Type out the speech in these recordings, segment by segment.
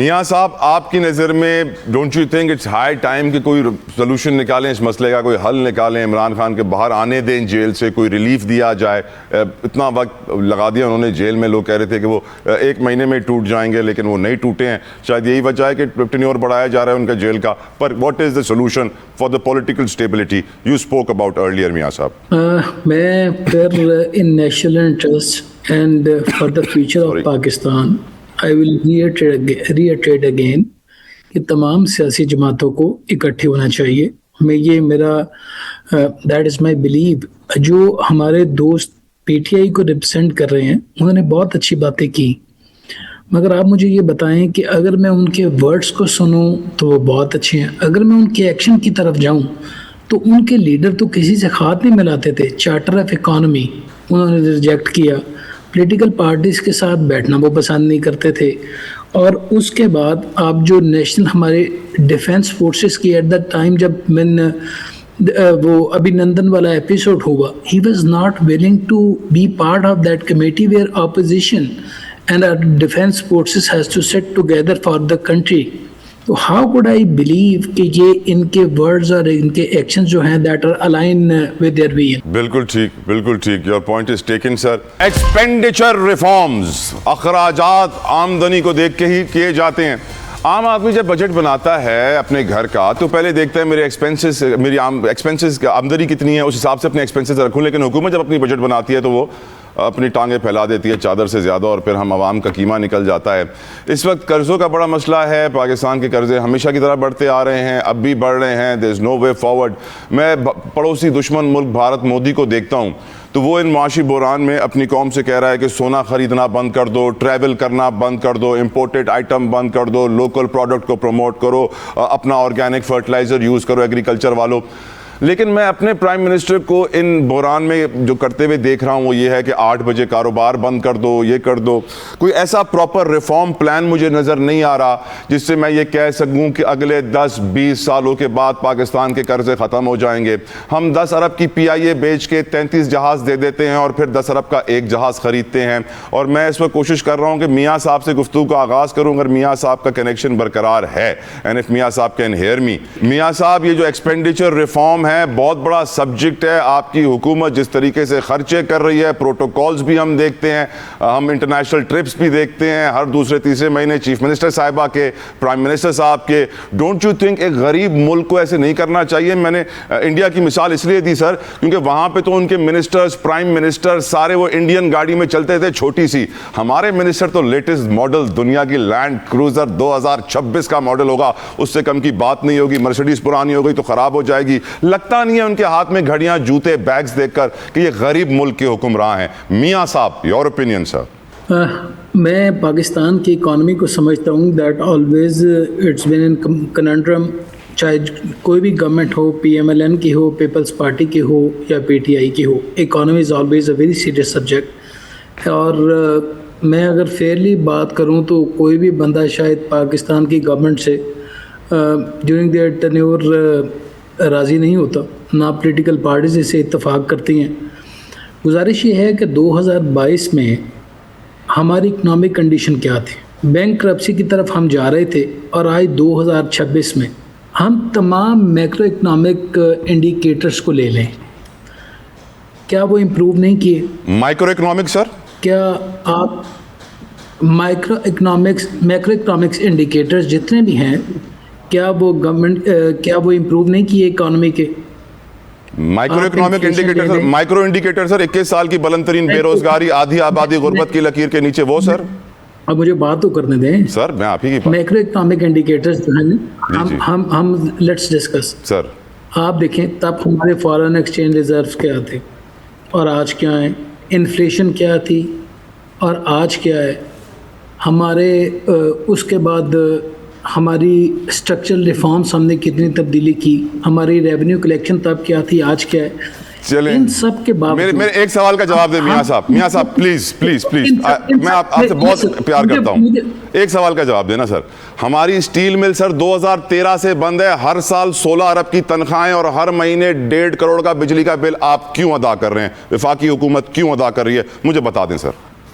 मियाँ साहब, आपकी नज़र में don't you think it's high time कि कोई सोल्यूशन निकालें, इस मसले का कोई हल निकालें, इमरान खान के बाहर आने दें जेल से, कोई रिलीफ दिया जाए। इतना वक्त लगा दिया उन्होंने जेल में, लोग कह रहे थे कि वो 1 महीने में टूट जाएंगे, लेकिन वो नहीं टूटे हैं। शायद यही वजह है कि टेन्योर बढ़ाया जा रहा है उनका जेल का। पर what is the solution for the political stability you spoke about earlier मियाँ साहब? मैं फिर in national interest and for the future of Pakistan I will reiterate again कि तमाम सियासी जमातों को इकट्ठे होना चाहिए। मेरा दैट इज़ माई बिलीव। जो हमारे दोस्त पीटीआई को रिप्रेजेंट कर रहे हैं उन्होंने बहुत अच्छी बातें की, मगर आप मुझे ये बताएं कि अगर मैं उनके वर्ड्स को सुनूं तो वो बहुत अच्छे हैं, अगर मैं उनके एक्शन की तरफ जाऊं तो उनके लीडर तो किसी से हाथ नहीं मिलाते थे। चार्टर ऑफ इकॉनमी उन्होंने रिजेक्ट किया, पॉलिटिकल पार्टीज़ के साथ बैठना वो पसंद नहीं करते थे। और उसके बाद आप जो नेशनल हमारे डिफेंस फोर्सेस की एट द टाइम जब मैंने वो अभिनंदन वाला एपिसोड हुआ, he was not willing to be part of that committee where opposition and our defence forces has to sit together for the country. तो हाउ कुड आई बिलीव कि ये इनके words और इनके एक्शंस जो हैं that are aligned with their vision. बिल्कुल ठीक, बिल्कुल ठीक, your point is taken sir. Expenditure reforms, अखराजात आमदनी को देख के ही किए जाते हैं। आम आदमी जब बजट बनाता है अपने घर का तो पहले देखता है मेरे एक्सपेंसेस, मेरी एक्सपेंसेस आमदनी कितनी है, उस हिसाब से अपने एक्सपेंसेस रखूं। लेकिन हुकूमत जब अपनी बजट बनाती है तो वो अपनी टांगे फैला देती है चादर से ज़्यादा, और फिर हम आवाम का कीमा निकल जाता है। इस वक्त कर्ज़ों का बड़ा मसला है। पाकिस्तान के कर्ज़े हमेशा की तरह बढ़ते आ रहे हैं, अब भी बढ़ रहे हैं। There is no way forward. मैं पड़ोसी दुश्मन मुल्क भारत मोदी को देखता हूँ तो वो इन माशी बुरान में अपनी कौम से कह रहा है कि सोना ख़रीदना बंद कर दो, ट्रैवल करना बंद कर दो, इम्पोर्टेड आइटम बंद कर दो, लोकल प्रोडक्ट को प्रमोट करो, अपना ऑर्गेनिक फर्टिलाइज़र यूज़ करो एग्रीकल्चर वालों। लेकिन मैं अपने प्राइम मिनिस्टर को इन बुरान में जो करते हुए देख रहा हूँ वो ये है कि 8 बजे कारोबार बंद कर दो, ये कर दो। कोई ऐसा प्रॉपर रिफॉर्म प्लान मुझे नज़र नहीं आ रहा जिससे मैं ये कह सकूँ कि अगले 10-20 सालों के बाद पाकिस्तान के कर्जे ख़त्म हो जाएंगे। हम 10 अरब की PIA बेच के 33 जहाज़ दे देते हैं और फिर 10 अरब का एक जहाज़ ख़रीदते हैं। और मैं इस वक्त कोशिश कर रहा हूँ कि मियाँ साहब से गुफ्तगू का आगाज़ करूँ, अगर मियाँ साहब का कनेक्शन बरकरार है, एंड इफ मियाँ साहब कैन हेयर मी। मियाँ साहब, ये जो एक्सपेंडिचर रिफॉर्म है बहुत बड़ा सब्जेक्ट है। आपकी हुकूमत जिस तरीके से खर्चे कर रही है, प्रोटोकॉल्स भी हम देखते हैं, हम इंटरनेशनल ट्रिप्स भी देखते हैं हर दूसरे-तीसरे महीने चीफ मिनिस्टर साहिबा के, प्राइम मिनिस्टर साहब के। डोंट यू थिंक एक गरीब मुल्क को ऐसे नहीं करना चाहिए? मैंने इंडिया की मिसाल इसलिए दी सर क्योंकि वहाँ पे तो उनके मिनिस्टर्स, प्राइम मिनिस्टर सारे वो इंडियन गाड़ी में चलते थे छोटी सी। हमारे मिनिस्टर तो लेटेस्ट मॉडल दुनिया की लैंड क्रूजर 2026 का मॉडल होगा, उससे कम की बात नहीं होगी। मर्सिडीज पुरानी हो गई तो खराब हो जाएगी। लगता नहीं है उनके हाथ में घड़ियां, जूते, बैग्स देखकर कि ये गरीब मुल्क के हुक्मरान हैं। मियां साहब, योर ओपिनियन सर। मैं पाकिस्तान की इकॉनमी को समझता हूँ that always it's been in conundrum, चाहे कोई भी गवर्नमेंट हो, PMLN की हो, पीपल्स पार्टी की हो या PTI की हो, economy is always a very serious subject. और मैं अगर फेयरली बात करूँ तो कोई भी बंदा शायद पाकिस्तान की गवर्नमेंट से ड्यूरिंग देयर टेन्योर राज़ी नहीं होता, ना पॉलिटिकल पार्टीज इसे इत्तेफाक करती हैं। गुजारिश ये है कि 2022 में हमारी इकनॉमिक कंडीशन क्या थी, बैंक करप्सी की तरफ हम जा रहे थे, और आज 2026 में हम तमाम मैक्रो इकनॉमिक इंडिकेटर्स को ले लें, क्या वो इम्प्रूव नहीं किए? माइक्रो इकोनॉमिक सर, क्या आप मैक्रो इकनॉमिक्स इंडिकेटर्स जितने भी हैं, क्या वो गवर्नमेंट क्या वो इम्प्रूव नहीं किए इकॉनमी के? Micro economic indicator sir, micro indicator sir, 21 साल की बुलंद तरीन बेरोजगारी, आधी आबादी गुर्बत की लकीर के नीचे, वो सर। अब मुझे बात तो करने दें सर, मैं आप ही की मैक्रो इकोनॉमिक इंडिकेटर्स जो हैं हम लेट्स डिस्कस सर। आप देखें तब हमारे फॉरेन एक्सचेंज रिजर्व्स क्या थे और आज क्या है, इन्फ्लेशन क्या थी और आज क्या है, हमारे उसके बाद हमारी स्ट्रक्चरल रिफॉर्म्स हमने कितनी तब्दीली की, हमारी रेवेन्यू कलेक्शन तब क्या थी, आज क्या है। चलें, इन सब के बावजूद मेरे एक सवाल का जवाब दे मियाँ साहब। मियाँ साहब प्लीज प्लीज प्लीज, मैं आपसे बहुत प्यार करता हूँ, एक सवाल का जवाब देना सर। हमारी स्टील मिल सर 2013 से बंद है, हर साल 16 अरब की तनख्वाहें और हर महीने 1.5 करोड़ का बिजली का बिल आप क्यों अदा कर रहे हैं? वफाकी हुकूमत क्यों अदा कर रही है? मुझे बता दें सर।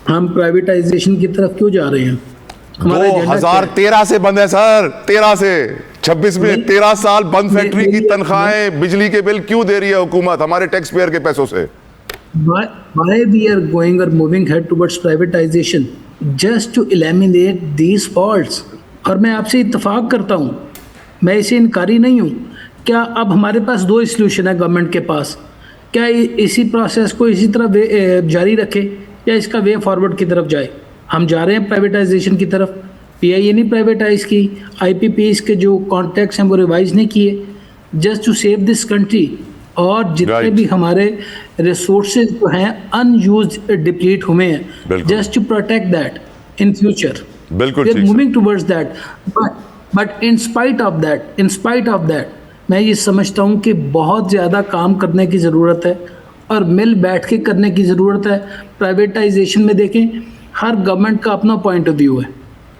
हम प्राइवेटाइजेशन की तरफ क्यों जा रहे हैं? हमारा एजेंडा क्या है? 2013 से बंद है सर, 13 से 26 में 13 साल बंद फैक्ट्री की मेरी- तनख्वाहें, बिजली के बिल क्यों दे रही है हुकूमत हमारे टैक्स पेयर के पैसों से? Why we are going or moving ahead towards privatization? Just to eliminate these faults. और मैं आपसे इत्तेफाक करता हूँ, मैं इसे इनकारी नहीं हूँ। क्या अब हमारे पास दो सॉल्यूशन है गवर्नमेंट के पास? क्या इसी प्रोसेस को इसी तरह जारी रखे या इसका वे फॉरवर्ड की तरफ जाए? हम जा रहे हैं प्राइवेटाइजेशन की तरफ। पीआईए ने प्राइवेटाइज की, आईपीपीएस के जो कॉन्ट्रैक्ट्स हैं वो रिवाइज नहीं किए, just to save this country. और जितने Right. भी हमारे रिसोर्सेज जो हैं अनयूज्ड डिप्लीट हुए हैं, बिल्कुल। Just to protect that in future. बिल्कुल वी आर ठीक sir. Moving towards that, but in spite of that मैं ये समझता हूँ कि बहुत ज़्यादा काम करने की ज़रूरत है और मिल बैठ के करने की ज़रूरत है। प्राइवेटाइजेशन में देखें, हर गवर्नमेंट का अपना पॉइंट ऑफ व्यू है।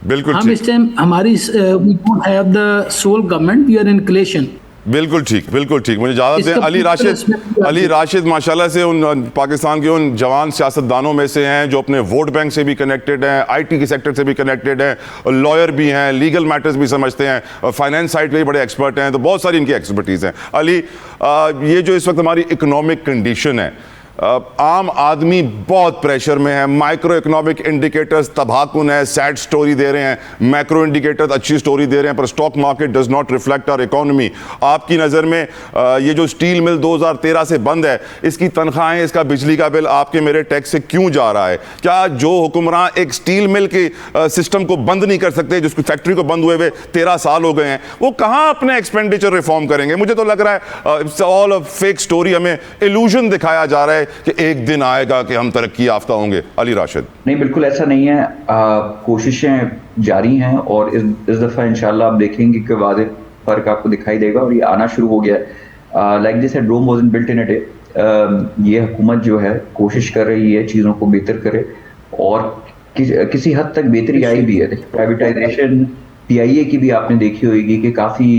बिल्कुल हम ठीक, इस टाइम हमारी we don't have the sole government, we are in coalition. बिल्कुल ठीक, बिल्कुल ठीक। मुझे इजाज़त दें। इसका अली पूरा राशिद, respect अली राशिद माशाल्लाह से उन पाकिस्तान के उन जवान सियासतदानों में से हैं जो अपने वोट बैंक से भी कनेक्टेड हैं, आईटी के सेक्टर से भी कनेक्टेड हैं, लॉयर भी हैं, लीगल मैटर्स भी समझते हैं, फाइनेंस साइड पे भी बड़े एक्सपर्ट हैं, तो बहुत सारी इनकी एक्सपर्टीज़ हैं। अली, ये जो इस वक्त हमारी इकोनॉमिक कंडीशन है, आम आदमी बहुत प्रेशर में है, माइक्रो इकोनॉमिक इंडिकेटर्स तबाहकुन है, सैड स्टोरी दे रहे हैं, मैक्रो इंडिकेटर्स अच्छी स्टोरी दे रहे हैं, पर stock market does not reflect our economy. आपकी नज़र में ये जो स्टील मिल 2013 से बंद है, इसकी तनख्वाहें, इसका बिजली का बिल आपके मेरे टैक्स से क्यों जा रहा है? क्या जो हुक्मरान एक स्टील मिल के सिस्टम को बंद नहीं कर सकते, जिसको फैक्ट्री को बंद हुए 13 साल हो गए हैं, वो कहाँ अपने एक्सपेंडिचर रिफॉर्म करेंगे? मुझे तो लग रहा है it's all a fake story, हमें इल्यूजन दिखाया जा रहा है कि एक दिन आएगा कि हम तरक्की याफ्ता होंगे। अली राशिद। नहीं, बिल्कुल ऐसा नहीं है। कोशिशें जारी हैं और इस दफ़ा इंशाल्लाह आप देखेंगे कि वादे फर्क आपको दिखाई देगा और ये आना शुरू हो गया है। Like this Rome wasn't built in a day. ये हुकूमत जो है कोशिश कर रही है चीज़ों को बेहतर करे और किसी हद तक बेहतरी आई भी है। प्राइवेटाइजेशन पीआईए की भी आपने देखी होगी कि काफ़ी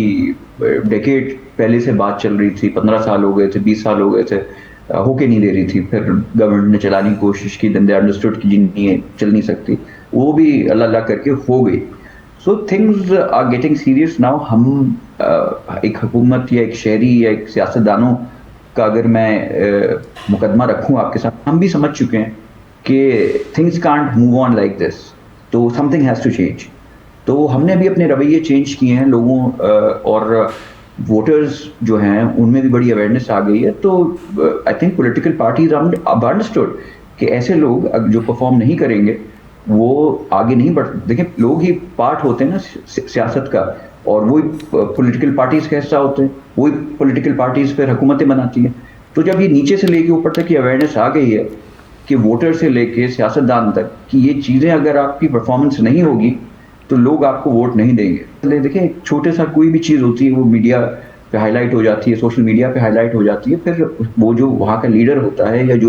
डेकेड पहले से बात चल रही थी, 15 साल हो गए थे, 20 साल हो गए थे, होके नहीं दे रही थी। फिर गवर्नमेंट ने चलाने की कोशिश की, दे अंडरस्टूड कि नहीं चल नहीं सकती, वो भी अल्लाह अल्लाह करके हो गई। So things are getting serious now. हम एक हुकूमत या एक शहरी या एक सियासतदानों का अगर मैं मुकदमा रखूं आपके साथ, हम भी समझ चुके हैं कि things can't move on like this, तो समथिंग हैज़ टू चेंज। तो हमने भी अपने रवैये चेंज किए हैं लोगों और वोटर्स जो हैं उनमें भी बड़ी अवेयरनेस आ गई है। तो आई थिंक पॉलिटिकल पार्टीज अब अंडरस्टूड कि ऐसे लोग जो परफॉर्म नहीं करेंगे वो आगे नहीं बढ़। देखिए, लोग ही पार्ट होते हैं ना सियासत का, और वही पॉलिटिकल पार्टीज का हिस्सा होते हैं, वही पॉलिटिकल पार्टीज फिर हुकूमतें बनाती हैं। तो जब ये नीचे से लेके ऊपर तक की अवेयरनेस आ गई है कि वोटर से लेके सियासतदान तक कि ये चीज़ें अगर आपकी परफॉर्मेंस नहीं होगी तो लोग आपको वोट नहीं देंगे। देखिए, एक छोटे सा कोई भी चीज़ होती है वो मीडिया पे हाईलाइट हो जाती है, सोशल मीडिया पे हाईलाइट हो जाती है, फिर वो जो वहाँ का लीडर होता है या जो